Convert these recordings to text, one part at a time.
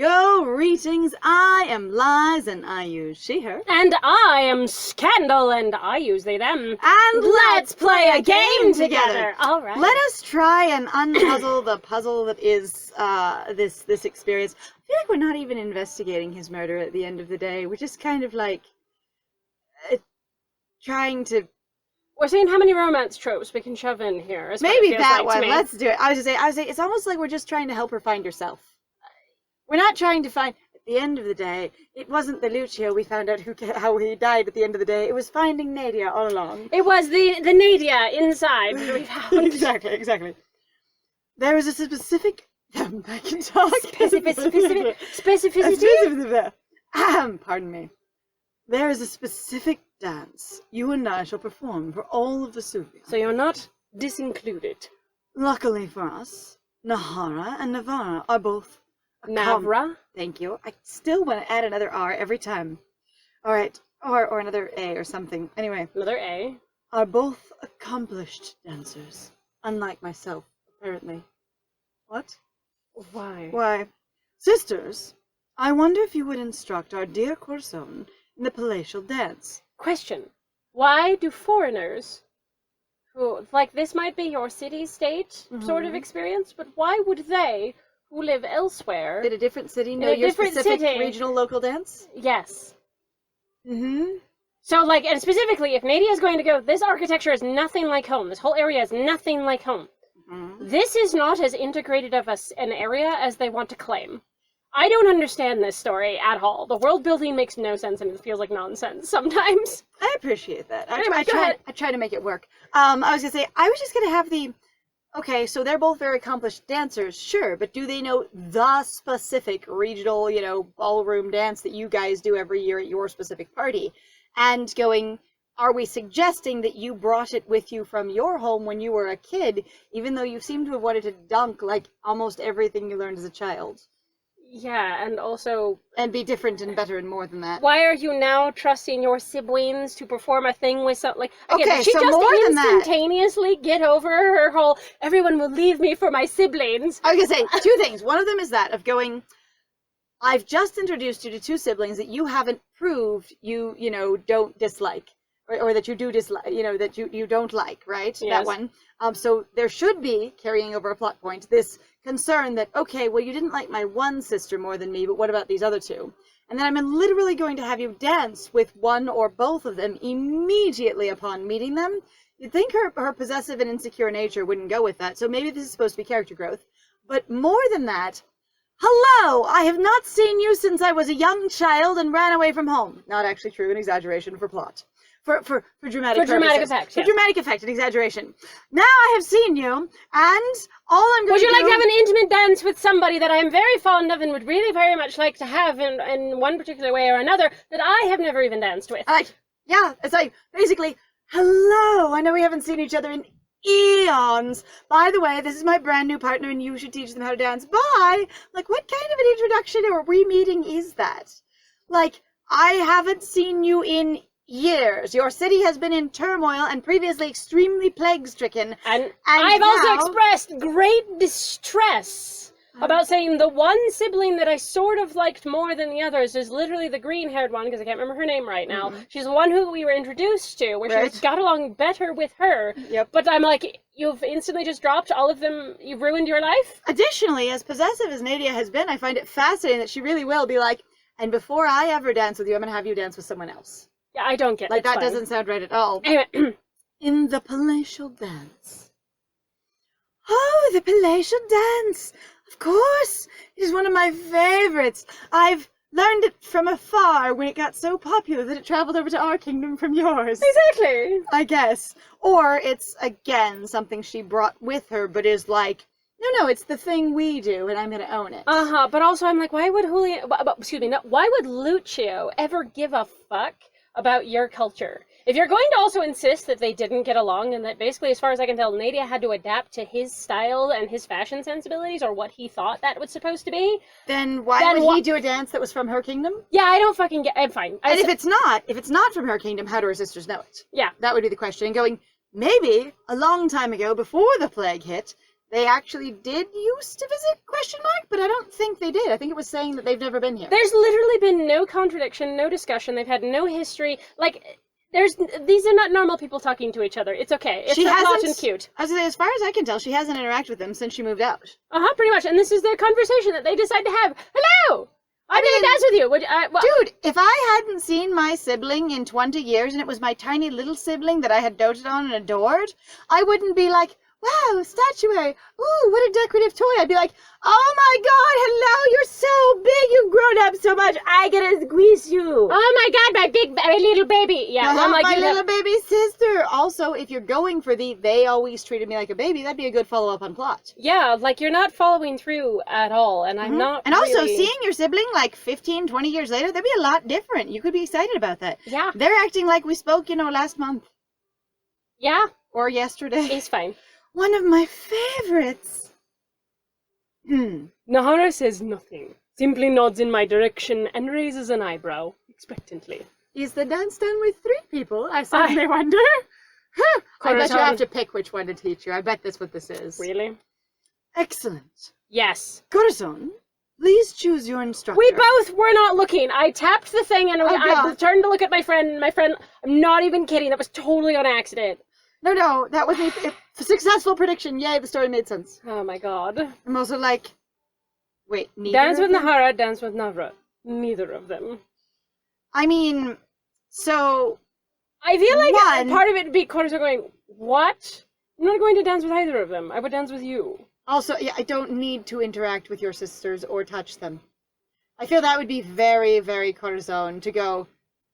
Greetings, I am Lies, and I use she, her. And I am Scandal, and I use they, them. And let's play a game together! All right. Let us try and unpuzzle the puzzle that is this experience. I feel like we're not even investigating his murder at the end of the day. We're just kind of like trying to... We're seeing how many romance tropes we can shove in here. Maybe that one. Let's do it. I was gonna say, it's almost like we're just trying to help her find herself. We're not trying to find... At the end of the day, it wasn't the Lucio we found out how he died at the end of the day. It was finding Nadia all along. It was the Nadia inside that we found. Exactly. There is a specific... I can talk. Specificity? Pardon me. There is a specific dance you and I shall perform for all of Vesuvius. So you're not disincluded. Luckily for us, Nahara and Navara are both... Navra? Thank you. I still want to add another R every time. All right. Or another A or something. Anyway. Another A. Are both accomplished dancers. Unlike myself, apparently. What? Why? Why? Sisters, I wonder if you would instruct our dear Corazon in the Palatial dance. Question. Why do foreigners who, like, this might be your city-state sort of experience, but why would they, who live elsewhere... In a different city, know your specific regional local dance? Yes. Mm-hmm. So, like, and specifically, if Nadia is going to go, this architecture is nothing like home. This whole area is nothing like home. Mm-hmm. This is not as integrated of an area as they want to claim. I don't understand this story at all. The world building makes no sense and it feels like nonsense sometimes. I appreciate that. Anyway, I try to make it work. I was going to say, I was just going to have the... Okay, so they're both very accomplished dancers, sure, but do they know the specific regional, ballroom dance that you guys do every year at your specific party? And going, are we suggesting that you brought it with you from your home when you were a kid, even though you seem to have wanted to dunk like almost everything you learned as a child? Yeah, and also... And be different and better and more than that. Why are you now trusting your siblings to perform a thing with something like... Again, okay, did she so just more than that... instantaneously get over her whole, everyone will leave me for my siblings? I was going to say, two things. One of them is that, of going, I've just introduced you to two siblings that you haven't proved you don't dislike. Or that you do dislike, that you don't like, right? Yes. That one. So there should be, carrying over a plot point, this concern that, okay, well, you didn't like my one sister more than me, but what about these other two? And then I'm literally going to have you dance with one or both of them immediately upon meeting them. You'd think her possessive and insecure nature wouldn't go with that, so maybe this is supposed to be character growth. But more than that, hello, I have not seen you since I was a young child and ran away from home. Not actually true, an exaggeration for plot. For dramatic effect. For dramatic effect and exaggeration. Now I have seen you, and all I'm going to do... Would you like to have an intimate dance with somebody that I am very fond of and would really very much like to have in one particular way or another that I have never even danced with? Yeah, it's like, basically, hello, I know we haven't seen each other in eons. By the way, this is my brand new partner and you should teach them how to dance. Bye! Like, what kind of an introduction or re-meeting is that? Like, I haven't seen you in years. Your city has been in turmoil and previously extremely plague-stricken. And I've also expressed great distress about saying the one sibling that I sort of liked more than the others is literally the green-haired one, because I can't remember her name right now. Mm-hmm. She's the one who we were introduced to, where she got along better with her. Yep. But I'm like, you've instantly just dropped all of them, you've ruined your life? Additionally, as possessive as Nadia has been, I find it fascinating that she really will be like, and before I ever dance with you, I'm going to have you dance with someone else. Yeah, I don't get it. Like, that doesn't sound right at all. Anyway. In the Palatial dance. Oh, the Palatial dance! Of course! It is one of my favorites. I've learned it from afar when it got so popular that it traveled over to our kingdom from yours. Exactly. I guess. Or it's, again, something she brought with her, but is like, no, it's the thing we do, and I'm going to own it. But also I'm like, why would why would Lucio ever give a fuck about your culture? If you're going to also insist that they didn't get along and that basically, as far as I can tell, Nadia had to adapt to his style and his fashion sensibilities or what he thought that was supposed to be, then why would he do a dance that was from her kingdom? Yeah, I don't fucking get... I'm fine. And if it's not from her kingdom, how do her sisters know it? Yeah. That would be the question. And going, maybe a long time ago, before the plague hit, they actually did used to visit, but I don't think they did. I think it was saying that they've never been here. There's literally been no contradiction, no discussion. They've had no history. Like, these are not normal people talking to each other. It's okay. It's hot and cute. I was gonna say, as far as I can tell, she hasn't interacted with them since she moved out. Pretty much. And this is their conversation that they decide to have. Hello! I'm gonna dance with you. Dude, if I hadn't seen my sibling in 20 years and it was my tiny little sibling that I had doted on and adored, I wouldn't be like, wow, statuary. Ooh, what a decorative toy. I'd be like, oh my god, hello, you're so big, you've grown up so much, I gotta squeeze you. Oh my god, my little baby. Yeah, I'm like, my little baby sister. Also, if you're going for they always treated me like a baby, that'd be a good follow-up on plot. Yeah, like, you're not following through at all, and I'm not And also, seeing your sibling, like, 15, 20 years later, that'd be a lot different. You could be excited about that. Yeah. They're acting like we spoke, last month. Yeah. Or yesterday. He's fine. One of my favorites. Nahara says nothing, simply nods in my direction and raises an eyebrow, expectantly. Is the dance done with 3 people? I suddenly wonder. I bet you have to pick which one to teach you. I bet that's what this is. Really? Excellent. Yes. Corazon, please choose your instructor. We both were not looking. I tapped the thing and I turned to look at my friend, and my friend, I'm not even kidding, that was totally on accident. No, that was a successful prediction. Yay, the story made sense. Oh my god. I'm also like, wait, neither Dance of with them? Nahara, dance with Navra. Neither of them. I mean, so... I feel like part of it would be Corazon going, what? I'm not going to dance with either of them. I would dance with you. Also, yeah, I don't need to interact with your sisters or touch them. I feel that would be very, very Corazon to go,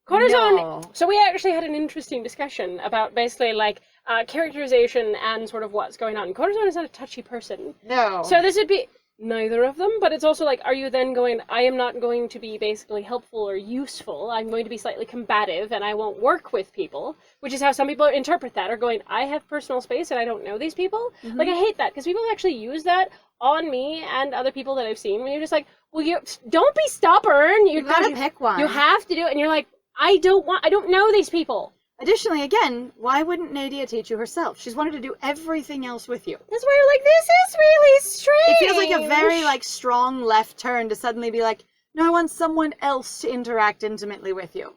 Corazon, no. So we actually had an interesting discussion about basically, like, characterization and sort of what's going on. Corazon is not a touchy person. No. So this would be neither of them, but it's also like, are you then going, I am not going to be basically helpful or useful, I'm going to be slightly combative and I won't work with people, which is how some people interpret that, or going, I have personal space and I don't know these people. Like, I hate that, because people actually use that on me and other people that I've seen, when you're just like, well, you don't be stubborn, you gotta pick one. You have to do it, and you're like, I don't know these people. Additionally, again, why wouldn't Nadia teach you herself? She's wanted to do everything else with you. That's why you're like, this is really strange. It feels like a very, like, strong left turn to suddenly be like, no, I want someone else to interact intimately with you.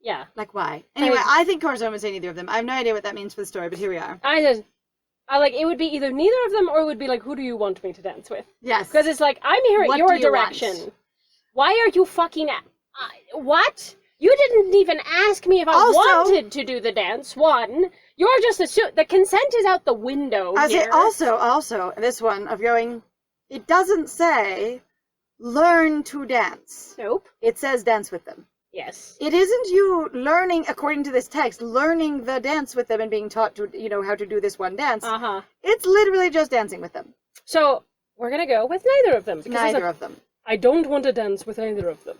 Yeah. Like, why? Anyway, I think Corazon would say neither of them. I have no idea what that means for the story, but here we are. I like, it would be either neither of them, or it would be like, who do you want me to dance with? Yes. Because it's like, I'm here at What your do you direction. want? Why are you fucking... what? You didn't even ask me if I wanted to do the dance, one. You're just the consent is out the window here. Also, this one of going, it doesn't say, learn to dance. Nope. It says dance with them. Yes. It isn't you learning, according to this text, learning the dance with them and being taught to, how to do this one dance. It's literally just dancing with them. So, we're gonna go with neither of them. Neither of them. I don't want to dance with either of them.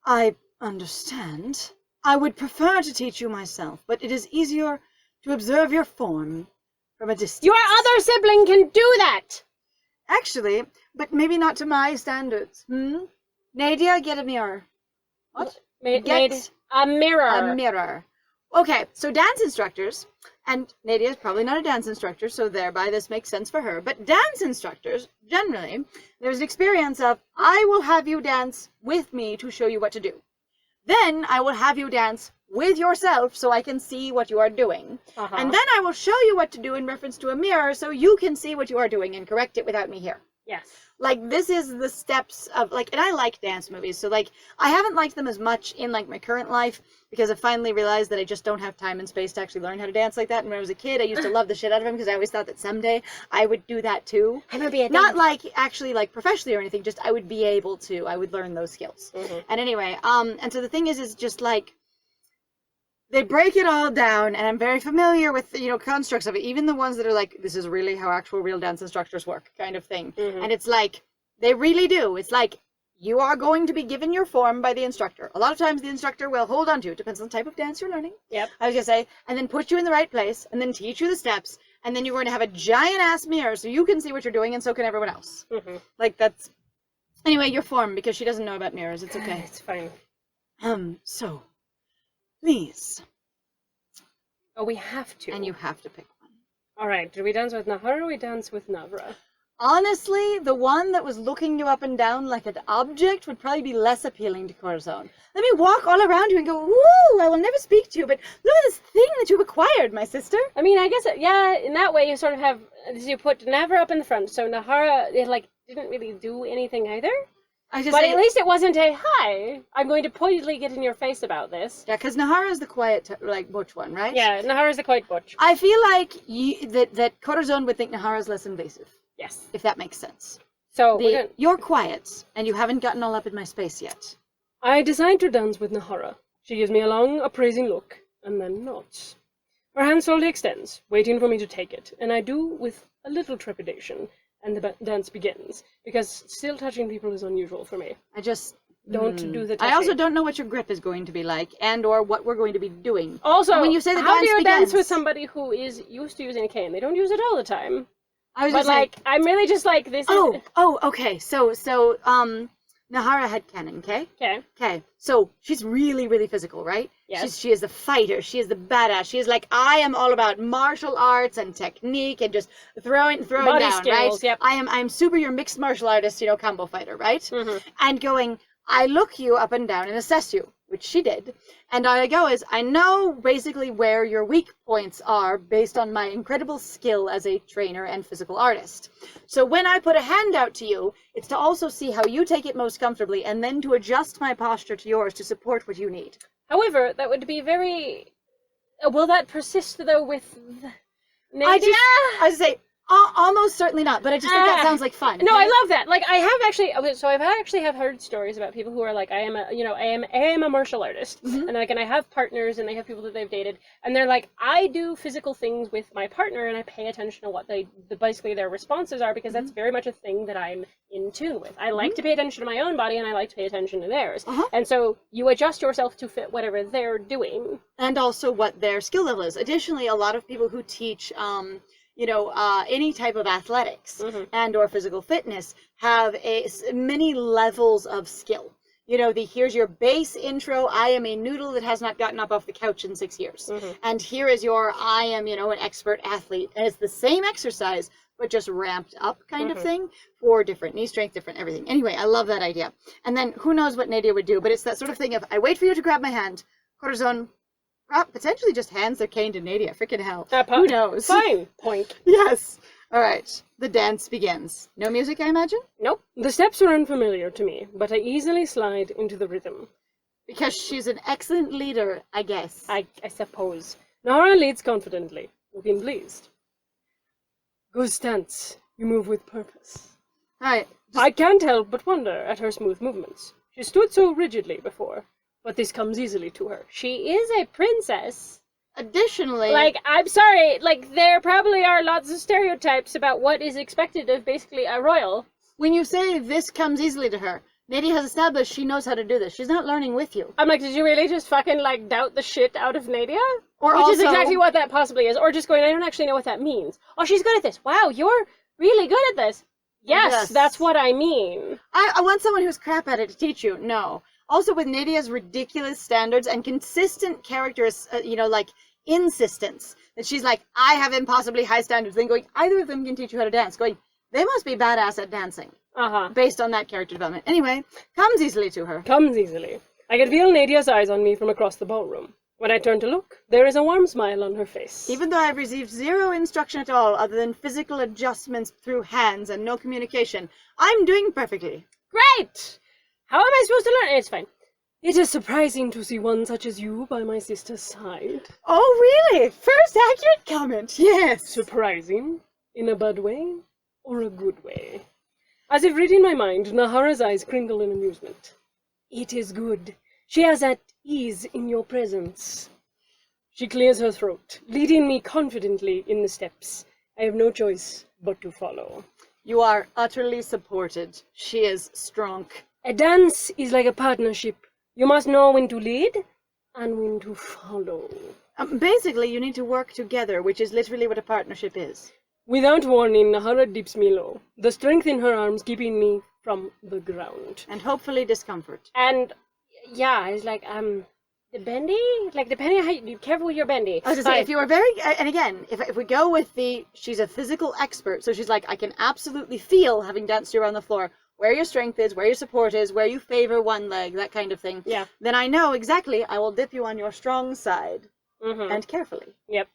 I understand. I would prefer to teach you myself, but it is easier to observe your form from a distance. Your other sibling can do that! Actually, but maybe not to my standards. Nadia, get a mirror. What? Get a mirror. A mirror. Okay, so dance instructors, and Nadia's probably not a dance instructor, so thereby this makes sense for her, but dance instructors, generally, there's an experience of, I will have you dance with me to show you what to do. Then I will have you dance with yourself so I can see what you are doing. And then I will show you what to do in reference to a mirror so you can see what you are doing and correct it without me here. Yes. Like, this is the steps of, like, and I like dance movies, so, like, I haven't liked them as much in, like, my current life, because I finally realized that I just don't have time and space to actually learn how to dance like that, and when I was a kid, I used to love the shit out of them, because I always thought that someday I would do that, too. I'm gonna be a Not, like, actually, like, professionally or anything, just I would be able to, I would learn those skills. And anyway, and so the thing is just, like, they break it all down, and I'm very familiar with, constructs of it, even the ones that are like, this is really how actual real dance instructors work, kind of thing. And it's like, they really do. It's like, you are going to be given your form by the instructor. A lot of times the instructor will hold on to it, depends on the type of dance you're learning. Yep. I was going to say, and then put you in the right place, and then teach you the steps, and then you're going to have a giant-ass mirror so you can see what you're doing, and so can everyone else. Like, that's... Anyway, your form, because she doesn't know about mirrors. It's okay. It's fine. So... Please. Oh, we have to. And you have to pick one. Alright, do we dance with Nahara or we dance with Navra? Honestly, the one that was looking you up and down like an object would probably be less appealing to Corazon. Let me walk all around you and go, woo, I will never speak to you, but look at this thing that you've acquired, my sister. I mean, I guess, yeah, in that way you sort of have, you put Navra up in the front, so Nahara, it, like, didn't really do anything either. But at least it wasn't a, hi, I'm going to pointedly get in your face about this. Yeah, because Nahara is the quiet, butch one, right? Yeah, Nahara's the quite butch. I feel like that Corazon would think Nahara's less invasive. Yes. If that makes sense. So, you're quiet, and you haven't gotten all up in my space yet. I decide to dance with Nahara. She gives me a long, appraising look, and then nods. Her hand slowly extends, waiting for me to take it, and I do with a little trepidation, and the dance begins, because still touching people is unusual for me. I just don't do the touching. I also don't know what your grip is going to be like, and or what we're going to be doing. Also, when you say the how dance do you begins, dance with somebody who is used to using a cane? They don't use it all the time. I was but just like, I'm really just like this. Okay. So Nahara had cannon, okay? Okay. So she's really, really physical, right? Yes. She is the fighter. She is the badass. She is like, I am all about martial arts and technique and just throwing Body down, skills, right? Yep. I'm super your mixed martial artist, combo fighter, right? Mm-hmm. And going, I look you up and down and assess you, which she did. And all I go is, I know basically where your weak points are based on my incredible skill as a trainer and physical artist. So when I put a hand out to you, it's to also see how you take it most comfortably and then to adjust my posture to yours to support what you need. However, that would be very... will that persist, though, with Nadia? I just say, almost certainly not, but I just think that sounds like fun. No, I love that. Like, I have actually, so I've actually have heard stories about people who are like, I am a martial artist, Mm-hmm. and like, and I have partners, and they have people that they've dated, and they're like, I do physical things with my partner, and I pay attention to what basically their responses are, because that's very much a thing that I'm in tune with. I like to pay attention to my own body, and I like to pay attention to theirs. And so you adjust yourself to fit whatever they're doing. And also what their skill level is. Additionally, a lot of people who teach, any type of athletics and or physical fitness have many levels of skill. Here's your base intro, I am a noodle that has not gotten up off the couch in 6 years. And here is your, I am, an expert athlete. And it's the same exercise, but just ramped up kind of thing for different knee strength, different everything. Anyway, I love that idea. And then who knows what Nadia would do, but it's that sort of thing of, I wait for you to grab my hand, Corazon potentially just hands their cane to Nadia. Freaking hell. Who knows? Fine. Point. Yes. All right. The dance begins. No music, I imagine? Nope. The steps are unfamiliar to me, but I easily slide into the rhythm. Because she's an excellent leader, I guess. I suppose. Nahara leads confidently, looking pleased. Good stance. You move with purpose. All right. I can't help but wonder at her smooth movements. She stood so rigidly before. But this comes easily to her. She is a princess. Additionally... Like, I'm sorry, like, there probably are lots of stereotypes about what is expected of basically a royal. When you say this comes easily to her, Nadia has established she knows how to do this. She's not learning with you. I'm like, did you really just fucking, like, doubt the shit out of Nadia? Or Which also... is exactly what that possibly is. Or just going, I don't actually know what that means. Oh, she's good at this. Wow, you're really good at this. Yes, that's what I mean. I want someone who's crap at it to teach you. No. Also, with Nadia's ridiculous standards and consistent characters, insistence, that she's like, I have impossibly high standards, then going, either of them can teach you how to dance, going, they must be badass at dancing. Based on that character development. Anyway, comes easily to her. Comes easily. I can feel Nadia's eyes on me from across the ballroom. When I turn to look, there is a warm smile on her face. Even though I've received zero instruction at all, other than physical adjustments through hands and no communication, I'm doing perfectly. Great! How am I supposed to learn? It's fine. It is surprising to see one such as you by my sister's side. Oh, really? First accurate comment, yes. Surprising? In a bad way? Or a good way? As if reading my mind, Nahara's eyes crinkle in amusement. It is good. She is at ease in your presence. She clears her throat, leading me confidently in the steps. I have no choice but to follow. You are utterly supported. She is strong. A dance is like a partnership. You must know when to lead and when to follow. Basically, you need to work together, which is literally what a partnership is. Without warning, Nahara dips me low, the strength in her arms keeping me from the ground. And hopefully discomfort. And, yeah, it's like, The bendy? Like, depending on how you... Careful with your bendy. I was gonna say, if you were very... And again, if we go with the... She's a physical expert, so she's like, I can absolutely feel, having danced you around the floor, where your strength is, where your support is, where you favor one leg, that kind of thing. Yeah. Then I know exactly I will dip you on your strong side. Mm-hmm. And carefully. Yep.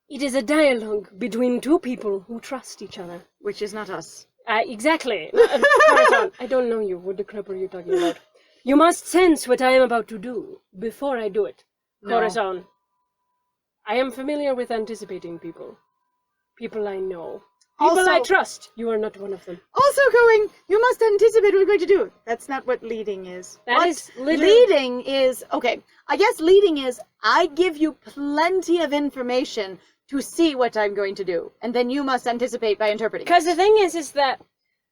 It is a dialogue between two people who trust each other. Which is not us. Exactly. Corazon, I don't know you. What the crap are you talking about? You must sense what I am about to do before I do it. No. Corazon, I am familiar with anticipating people. People I know. People Also- I trust. You are not one of them. Also going, you must anticipate what we're going to do. That's not what leading is. That What is literally... leading is, okay, I guess leading is, I give you plenty of information to see what I'm going to do. And then you must anticipate by interpreting. Because the thing is that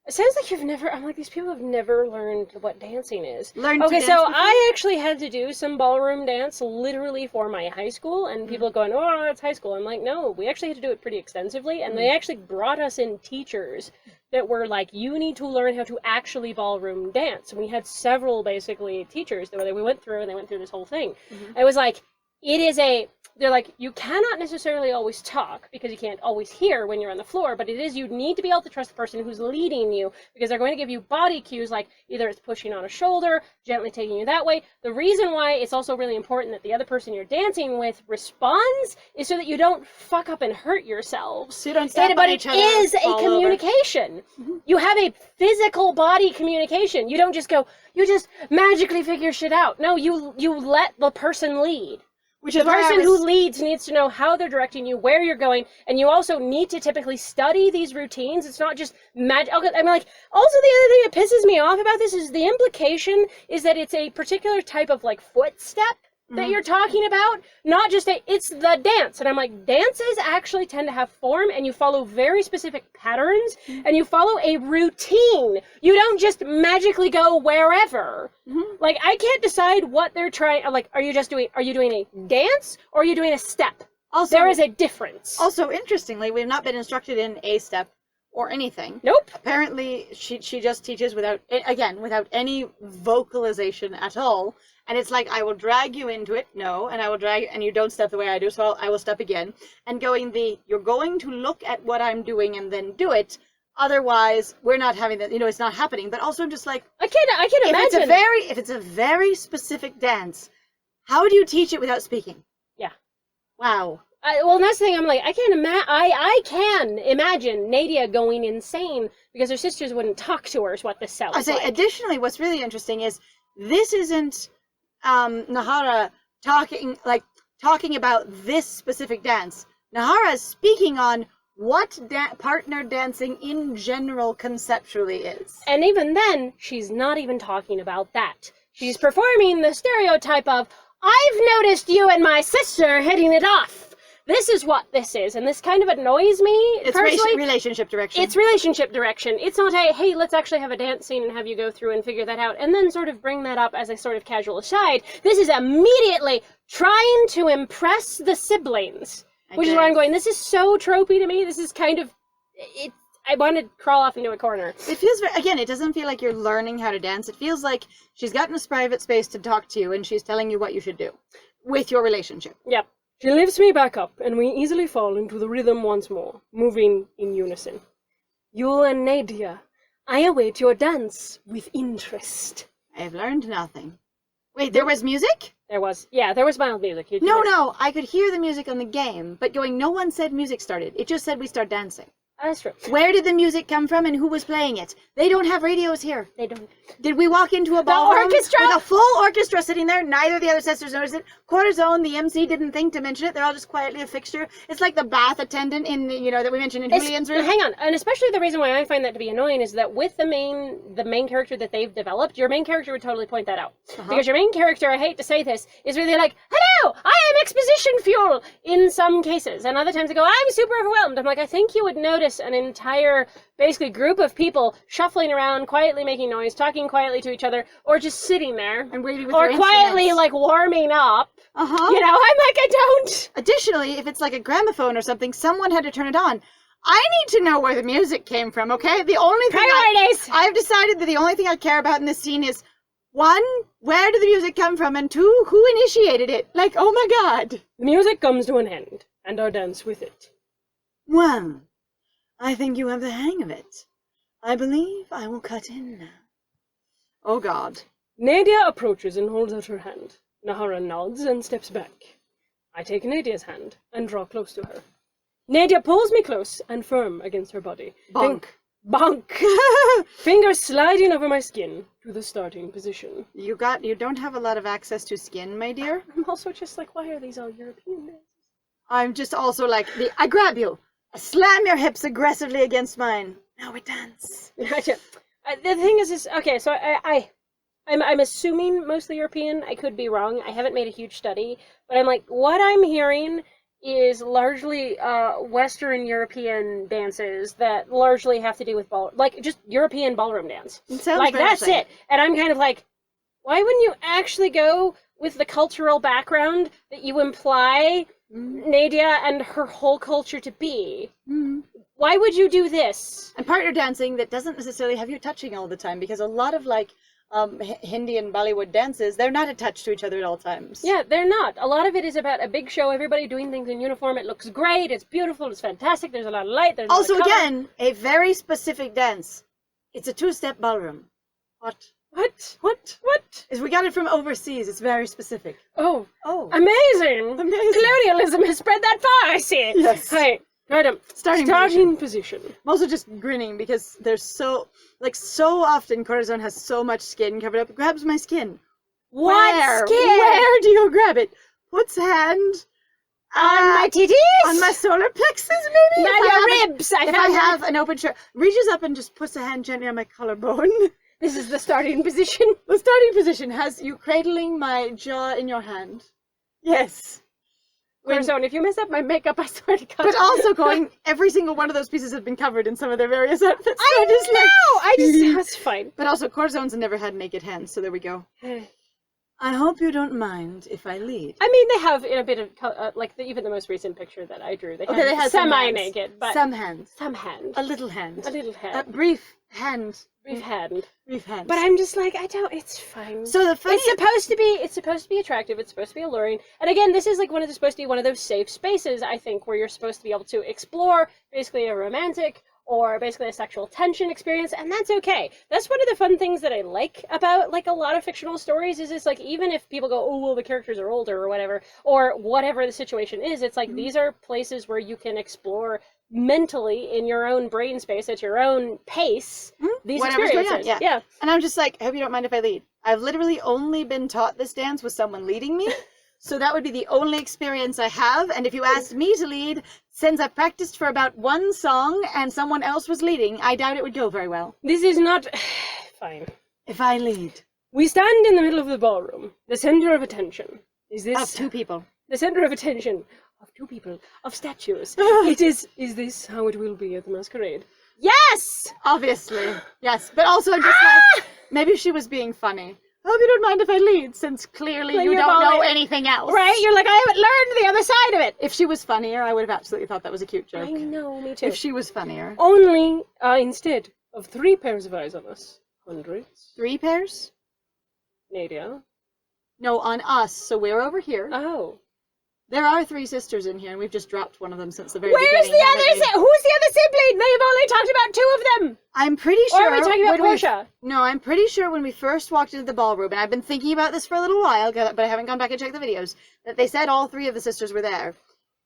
it sounds like you've never... I'm like, these people have never learned what dancing is. Learn to Okay, dance so before? I actually had to do some ballroom dance literally for my high school, and people going, oh, that's high school. I'm like, no, we actually had to do it pretty extensively, and they actually brought us in teachers that were like, you need to learn how to actually ballroom dance. And we had several, basically, teachers that we went through, and they went through this whole thing. I was like, it is a... They're like, you cannot necessarily always talk because you can't always hear when you're on the floor, but it is, you need to be able to trust the person who's leading you because they're going to give you body cues, like either it's pushing on a shoulder, gently taking you that way. The reason why it's also really important that the other person you're dancing with responds is so that you don't fuck up and hurt yourselves. So you don't step But on it each other. is a fall over. communication. You have a physical body communication. You don't just go, you just magically figure shit out. No, you let the person lead. Which The is why I person was- who leads needs to know how they're directing you, where you're going, and you also need to typically study these routines. It's not just magic. Okay, I'm like, also the other thing that pisses me off about this is the implication is that it's a particular type of like footstep that you're talking about, not just it's the dance. And I'm like, dances actually tend to have form, and you follow very specific patterns, and you follow a routine. You don't just magically go wherever. Like, I can't decide what they're trying. Like, are you doing a dance, or are you doing a step? Also, There is a difference. Also, interestingly, we've not been instructed in a step or anything. Nope. Apparently, she just teaches without any vocalization at all. And it's like, I will drag you into it, no, and I will drag, and you don't step the way I do, so I will step again. And going you're going to look at what I'm doing and then do it, otherwise we're not having that, it's not happening. But also I'm just like, I can imagine. if it's a very specific dance, how do you teach it without speaking? Yeah. Wow. Well, that's the thing. I'm like, I can imagine Nadia going insane because her sisters wouldn't talk to her. Is what this sounds I say. like. Additionally, what's really interesting is this isn't Nahara talking about this specific dance. Nahara is speaking on what partner dancing in general conceptually is. And even then, she's not even talking about that. She's performing the stereotype of, I've noticed you and my sister hitting it off. This is what this is, and this kind of annoys me, It's personally. relationship direction. It's relationship direction. It's not a, hey, let's actually have a dance scene and have you go through and figure that out, and then sort of bring that up as a sort of casual aside. This is immediately trying to impress the siblings, which is where I'm going, this is so tropey to me. This is kind of, I want to crawl off into a corner. It feels, again, it doesn't feel like you're learning how to dance. It feels like she's gotten a private space to talk to you, and she's telling you what you should do with your relationship. Yep. She lifts me back up, and we easily fall into the rhythm once more, moving in unison. Yule and Nadia, I await your dance with interest. I have learned nothing. Wait, there was music? There was mild music. No, I could hear the music on the game, but no one said music started. It just said we start dancing. That's true. Where did the music come from and who was playing it? They don't have radios here. They don't. Did we walk into a ballroom orchestra? with a full orchestra sitting there? Neither of the other sisters noticed it. Corazon, the MC, didn't think to mention it. They're all just quietly a fixture. It's like the bath attendant in that we mentioned in Julian's room. Hang on, and especially the reason why I find that to be annoying is that with the main character that they've developed, your main character would totally point that out. Because your main character, I hate to say this, is really like, hello, I am exposition fuel in some cases. And other times they go, I'm super overwhelmed. I'm like, I think you would notice an entire basically group of people shuffling around, quietly making noise, talking quietly to each other, or just sitting there. And waiting with or their quietly instruments. like warming up. Uh-huh. I'm like, I don't. Additionally, if it's like a gramophone or something, someone had to turn it on. I need to know where the music came from, okay? The only thing Priorities! I've decided that the only thing I care about in this scene is one, where did the music come from? And two, who initiated it? Like, oh my god. The music comes to an end, and our dance with it. Well, I think you have the hang of it. I believe I will cut in now. Oh god. Nadia approaches and holds out her hand. Nahara nods and steps back. I take Nadia's hand and draw close to her. Nadia pulls me close and firm against her body. Bonk. Bonk! Fingers sliding over my skin to the starting position. You don't have a lot of access to skin, my dear. I'm also just like, why are these all European names? I'm just also like, I grab you. I slam your hips aggressively against mine. Now we dance. The thing is okay, so I'm assuming mostly European. I could be wrong. I haven't made a huge study, but I'm like, what I'm hearing is largely Western European dances that largely have to do with just European ballroom dance. Like, that's it. And I'm kind of like, why wouldn't you actually go with the cultural background that you imply Nadia and her whole culture to be? Why would you do this? And partner dancing that doesn't necessarily have you touching all the time, because a lot of Hindi and Bollywood dances, they're not attached to each other at all times. Yeah, they're not. A lot of it is about a big show, everybody doing things in uniform. It looks great, it's beautiful, it's fantastic, there's a lot of light, there's also, a lot of color. again, a very specific dance. It's a two-step ballroom. What? Is we got it from overseas. It's very specific. Oh. Amazing. Colonialism has spread that far, I see. Yes. Right. Starting position. I'm also just grinning because there's so often Corazon has so much skin covered up. Grabs my skin. What skin? Where do you grab it? Puts hand on my titties? On my solar plexus, maybe? On your ribs. If I have an open shirt. Reaches up and just puts a hand gently on my collarbone. This is the starting position. The starting position has you cradling my jaw in your hand. Yes. Corazon, if you mess up my makeup, I swear to God. But also going, every single one of those pieces have been covered in some of their various outfits. That's fine. But also, Corazon's never had naked hands, so there we go. I hope you don't mind if I lead. I mean, they have in a bit of, even the most recent picture that I drew, they have semi-naked, but... Some hands. Some hand. A little hand. A little hand. Brief hand. Brief hand. Brief hand. But I'm just like, it's fine. So the funny... It's supposed to be attractive, it's supposed to be alluring. And again, this is like supposed to be one of those safe spaces, I think, where you're supposed to be able to explore basically a romantic or basically a sexual tension experience, and that's okay. That's one of the fun things that I like about a lot of fictional stories is it's like, even if people go, oh, well, the characters are older or whatever the situation is, it's like these are places where you can explore mentally in your own brain space at your own pace these whatever's experiences. Going on, yeah. And I'm just like, I hope you don't mind if I lead. I've literally only been taught this dance with someone leading me. So that would be the only experience I have, and if you asked me to lead, since I've practiced for about one song and someone else was leading, I doubt it would go very well. This is not... Fine. If I lead. We stand in the middle of the ballroom, the center of attention. Is this... Of two people. The center of attention of two people, of statues. Is this how it will be at the masquerade? Yes! Obviously. Yes, but also I'm just like, maybe she was being funny. I hope you don't mind if I lead, since clearly you don't know anything else. Right? You're like, I haven't learned the other side of it. If she was funnier, I would have absolutely thought that was a cute joke. I know, me too. If she was funnier. Only, instead of 3 pairs of eyes on us, hundreds. 3 pairs? Nadia. No, on us, so we're over here. Oh. There are 3 sisters in here, and we've just dropped one of them since the very beginning. Who's the other sibling? They've only talked about 2 of them. I'm pretty sure... Or are we talking about Portia? No, I'm pretty sure when we first walked into the ballroom, and I've been thinking about this for a little while, but I haven't gone back and checked the videos, that they said all 3 of the sisters were there.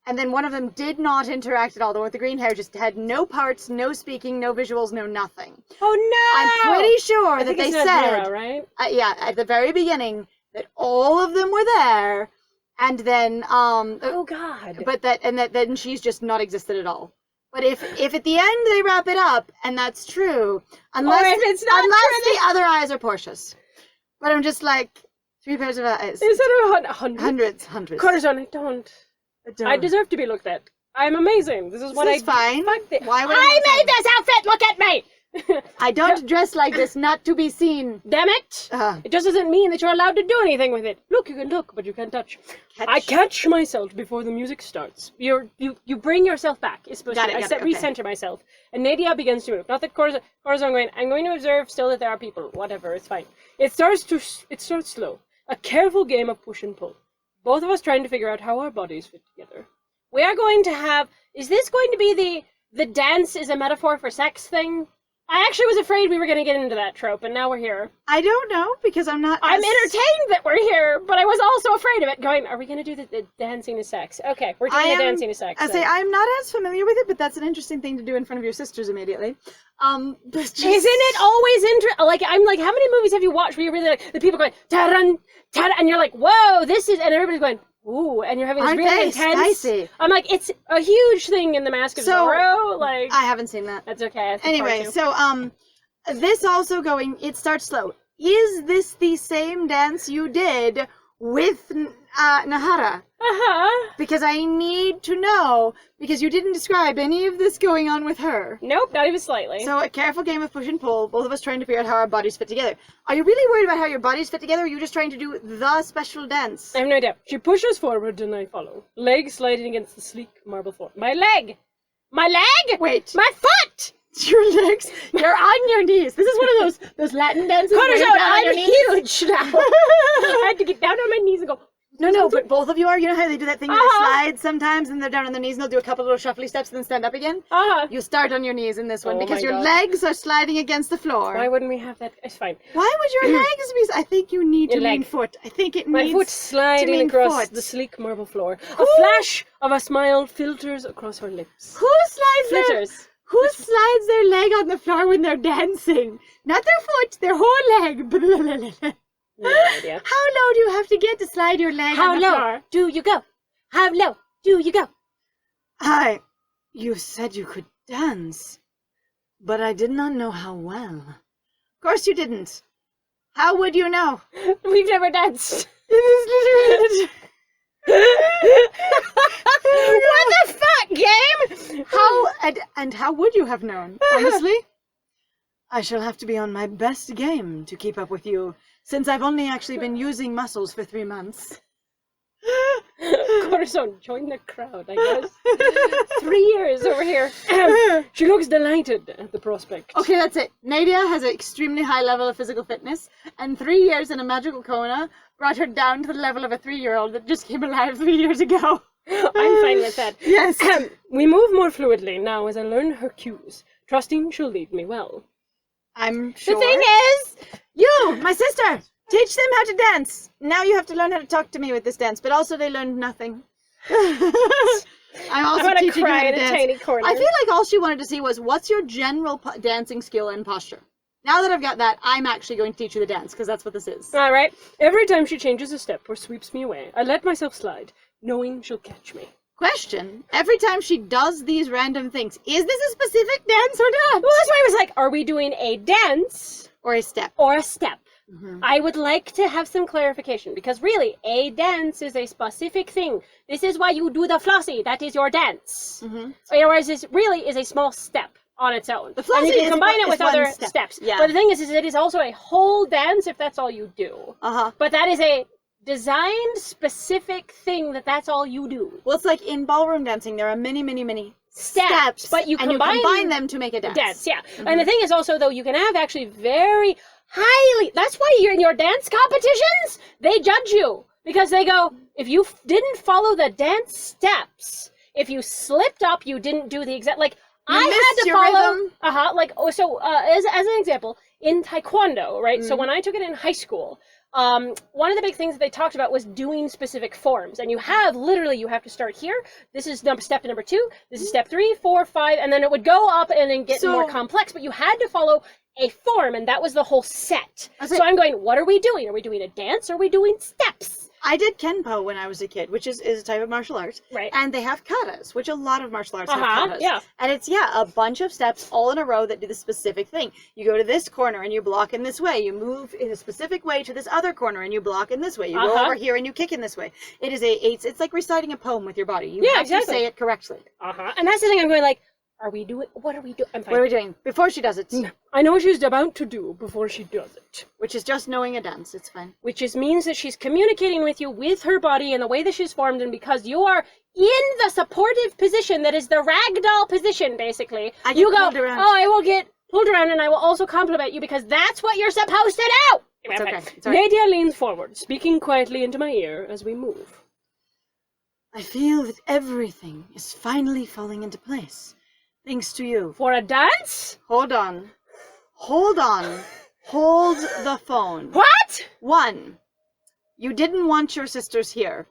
And then one of them did not interact at all. The one with the green hair just had no parts, no speaking, no visuals, no nothing. Oh, no! I'm pretty sure that they said... Nadia, right? Yeah, at the very beginning, that all of them were there. And then, oh God! But then she's just not existed at all. But if at the end they wrap it up, and that's true, unless the other eyes are Portia's. But I'm just like, 3 pairs of eyes. Is it hundreds? Hundreds. Corazon, I don't. I deserve to be looked at. I'm amazing. This is what fine. Fuck this. Why would I made this outfit. Look at me. I don't dress like this not to be seen. Damn it! It just doesn't mean that you're allowed to do anything with it. Look, you can look, but you can't touch. I catch myself before the music starts. You bring yourself back. It's supposed to be. I recenter myself. And Nadia begins to move. Not that Corazon going, I'm going to observe still that there are people. Whatever, it's fine. It starts slow. A careful game of push and pull. Both of us trying to figure out how our bodies fit together. We are going to have... Is this going to be the dance is a metaphor for sex thing? I actually was afraid we were going to get into that trope, and now we're here. I don't know, because I'm entertained that we're here, but I was also afraid of it, going, are we going to do the dancing is sex? Okay, we're doing the dancing is sex. I'm not as familiar with it, but that's an interesting thing to do in front of your sisters immediately. Isn't it always interesting? Like, I'm like, how many movies have you watched where you're really like, the people going, ta-dun, ta-dun, and you're like, whoa, this is, and everybody's going, ooh, and you're having this really intense. Spicy. I'm like, it's a huge thing in The Mask of Zorro. Like, I haven't seen that. That's okay. Anyway, so this also going. It starts slow. Is this the same dance you did with Nahara? Because I need to know, because you didn't describe any of this going on with her. Nope, not even slightly. So a careful game of push and pull, both of us trying to figure out how our bodies fit together. Are you really worried about how your bodies fit together, or are you just trying to do the special dance? I have no idea. She pushes forward and I follow. Leg sliding against the sleek marble floor. My leg! My leg! Wait. My foot! Your legs. You're on your knees. This is one of those Latin dances. I'm huge now. I had to get down on my knees and go. No, but both of you are. You know how they do that thing where they slide sometimes and they're down on their knees and they'll do a couple little shuffly steps and then stand up again? You start on your knees in this one because your legs are sliding against the floor. Why wouldn't we have that? It's fine. Why would your legs be... I think you need to mean foot. I think it needs my foot sliding across the sleek marble floor. A flash of a smile filters across her lips. Who slides their leg on the floor when they're dancing? Not their foot, their whole leg. No idea. How low do you have to get to slide your leg on the floor? How low do you go? How low do you go? You said you could dance, but I did not know how well. Of course you didn't. How would you know? We've never danced. It is literally... What the fuck, game? How would you have known? Honestly, I shall have to be on my best game to keep up with you, since I've only actually been using muscles for 3 months. Corazon, join the crowd, I guess. 3 years over here. She looks delighted at the prospect. Okay, that's it. Nadia has an extremely high level of physical fitness, and 3 years in a magical Kona brought her down to the level of a 3-year-old that just came alive 3 years ago. I'm fine with that. Yes. We move more fluidly now as I learn her cues, trusting she'll lead me well. I'm sure. The thing is, you, my sister, teach them how to dance. Now you have to learn how to talk to me with this dance, but also they learned nothing. I'm also teaching you how to dance. Tiny corner. I feel like all she wanted to see was, what's your general dancing skill and posture? Now that I've got that, I'm actually going to teach you the dance, because that's what this is. All right. Every time she changes a step or sweeps me away, I let myself slide, knowing she'll catch me. Question. Every time she does these random things, is this a specific dance or not? Well, that's why I was like, are we doing a dance? Or a step. Or a step. Mm-hmm. I would like to have some clarification, because really, a dance is a specific thing. This is why you do the flossy. That is your dance. Mm-hmm. Whereas this really is a small step on its own. The flossy, and you can combine it with other steps. Yeah. But the thing is it is also a whole dance if that's all you do. But that is a designed specific thing that's all you do. Well, it's like in ballroom dancing, there are many steps, but you combine them to make a dance. Yeah. Mm-hmm. And the thing is also, though, you can have actually very highly, that's why you're in your dance competitions, they judge you. Because they go, if you didn't follow the dance steps, if you slipped up, you didn't do the exact, like, I had to follow, as an example, in Taekwondo, right? Mm-hmm. So when I took it in high school, one of the big things that they talked about was doing specific forms. And you have to start here. This is step number 2. This is step 3, 4, 5, and then it would go up and then get more complex. But you had to follow a form, and that was the whole set. So I'm going, what are we doing? Are we doing a dance, or are we doing steps? I did Kenpo when I was a kid, which is a type of martial arts. Right. And they have katas, which a lot of martial arts have katas. Yeah. And it's, a bunch of steps all in a row that do the specific thing. You go to this corner and you block in this way. You move in a specific way to this other corner and you block in this way. You go over here and you kick in this way. It is it's like reciting a poem with your body. You have to say it correctly. And that's the thing I'm going like, Are we doing? What are we doing? I'm fine. What are we doing? Before she does it. I know what she's about to do before she does it. Which is just knowing a dance. It's fine. Which means that she's communicating with you with her body and the way that she's formed, and because you are in the supportive position that is the ragdoll position, basically, you go, oh, I will get pulled around and I will also compliment you because that's what you're supposed to do! It's okay. It's all right. Nadia leans forward, speaking quietly into my ear as we move. I feel that everything is finally falling into place. Thanks to you. For a dance? Hold on. Hold on. Hold the phone. What? 1. You didn't want your sisters here.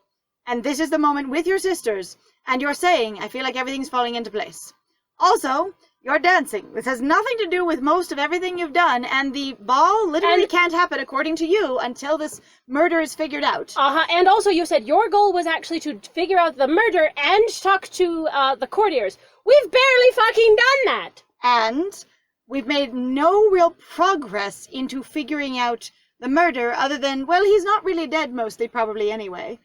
And this is the moment with your sisters. And you're saying, I feel like everything's falling into place. Also, you're dancing. This has nothing to do with most of everything you've done. And the ball literally can't happen, according to you, until this murder is figured out. And also you said your goal was actually to figure out the murder and talk to the courtiers. We've barely fucking done that. And we've made no real progress into figuring out the murder other than, well, he's not really dead mostly, probably anyway.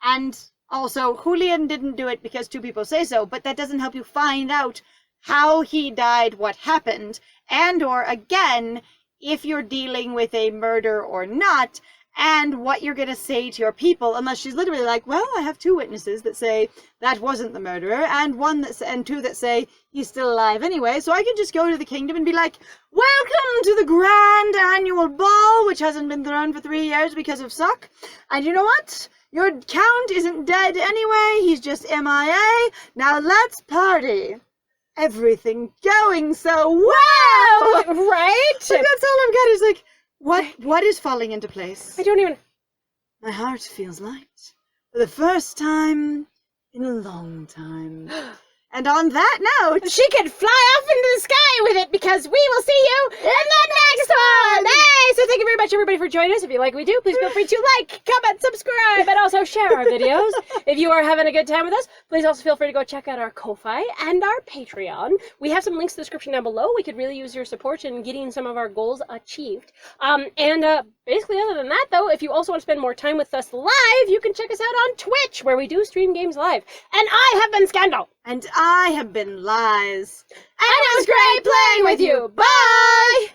And also, Julian didn't do it because 2 people say so, but that doesn't help you find out how he died, what happened, and or, again, if you're dealing with a murder or not, and what you're going to say to your people, unless she's literally like, well, I have 2 witnesses that say that wasn't the murderer, and 2 that say he's still alive anyway, so I can just go to the kingdom and be like, welcome to the grand annual ball, which hasn't been thrown for 3 years because of suck, and you know what? Your count isn't dead anyway, he's just MIA, now let's party. Everything going so well! Right? Like, that's all I've got is like, what is falling into place? I don't even... My heart feels light. For the first time in a long time. And on that note... She could fly off into the sky with it because we will see you in the next one! Hey! So thank you very much, everybody, for joining us. If you like what we do, please feel free to like, comment, subscribe, and also share our videos. If you are having a good time with us, please also feel free to go check out our Ko-Fi and our Patreon. We have some links in the description down below. We could really use your support in getting some of our goals achieved. Basically, other than that, though, if you also want to spend more time with us live, you can check us out on Twitch, where we do stream games live. And I have been Scandal. And I have been Lies. And it was great playing with you. Bye!